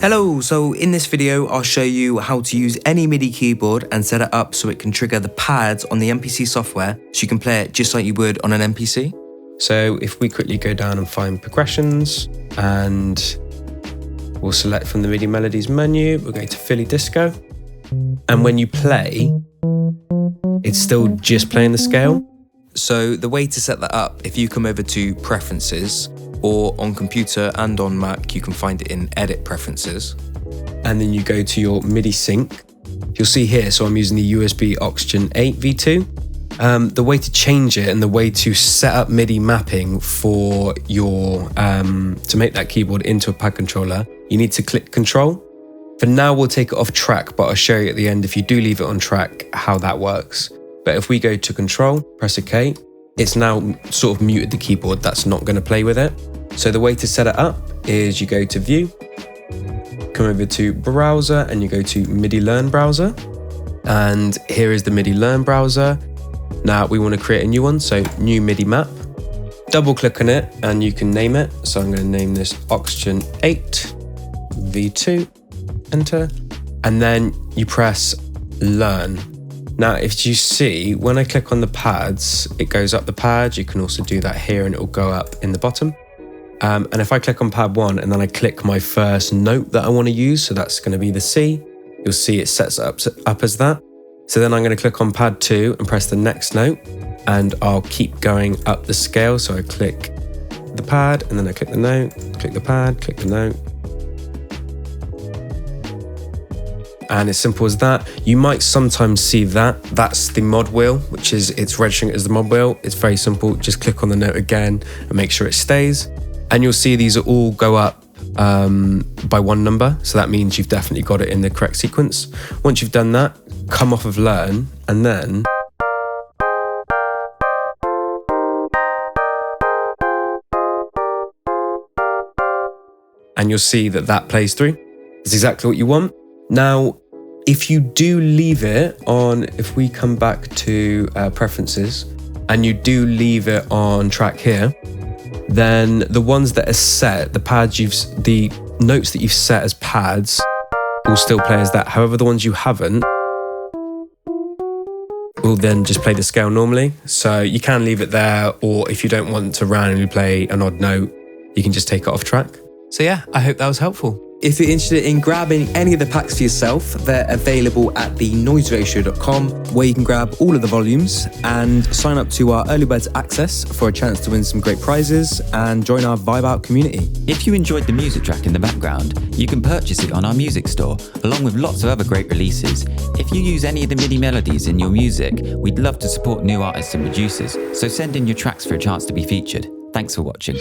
Hello, so in this video I'll show you how to use any MIDI keyboard and set it up so it can trigger the pads on the MPC software so you can play it just like you would on an MPC. So if we quickly go down and find progressions and we'll select from the Midi Melodies menu, we'll go to Philly Disco. And when you play, it's still just playing the scale. So the way to set that up, if you come over to Preferences, or on computer and on Mac, you can find it in Edit Preferences. And then you go to your MIDI sync. You'll see here, so I'm using the USB Oxygen 8 V2. The way to change it and the way to set up MIDI mapping for your, to make that keyboard into a pad controller, you need to click Control. For now, we'll take it off track, but I'll show you at the end, if you do leave it on track, how that works. But if we go to Control, press OK, it's now sort of muted the keyboard, that's not going to play with it. So the way to set it up is you go to View, come over to Browser, and you go to MIDI Learn Browser. And here is the MIDI Learn Browser. Now we want to create a new one, so New Midi Map. Double click on it and you can name it. So I'm going to name this Oxygen 8 V2, enter. And then you press Learn. Now, if you see, when I click on the pads, it goes up the pad. You can also do that here and it will go up in the bottom. And if I click on pad 1 and then I click my first note that I want to use, so that's going to be the C, you'll see it sets it up as that. So then I'm going to click on pad 2 and press the next note, and I'll keep going up the scale. So I click the pad and then I click the note, click the pad, click the note. And it's simple as that. You might sometimes see that. That's the mod wheel, which is, it's registering it as the mod wheel. It's very simple. Just click on the note again and make sure it stays. And you'll see these all go up by one number. So that means you've definitely got it in the correct sequence. Once you've done that, come off of Learn and then and you'll see that that plays through. It's exactly what you want. Now, if you do leave it on, if we come back to Preferences and you do leave it on track here, then the ones that are set, the notes that you've set as pads will still play as that. However, the ones you haven't will then just play the scale normally. So you can leave it there, or if you don't want to randomly play an odd note, you can just take it off track. So yeah, I hope that was helpful. If you're interested in grabbing any of the packs for yourself, they're available at thenoiseratio.com, where you can grab all of the volumes and sign up to our early birds access for a chance to win some great prizes and join our Vibe Out community. If you enjoyed the music track in the background, you can purchase it on our music store, along with lots of other great releases. If you use any of the MIDI melodies in your music, we'd love to support new artists and producers, so send in your tracks for a chance to be featured. Thanks for watching.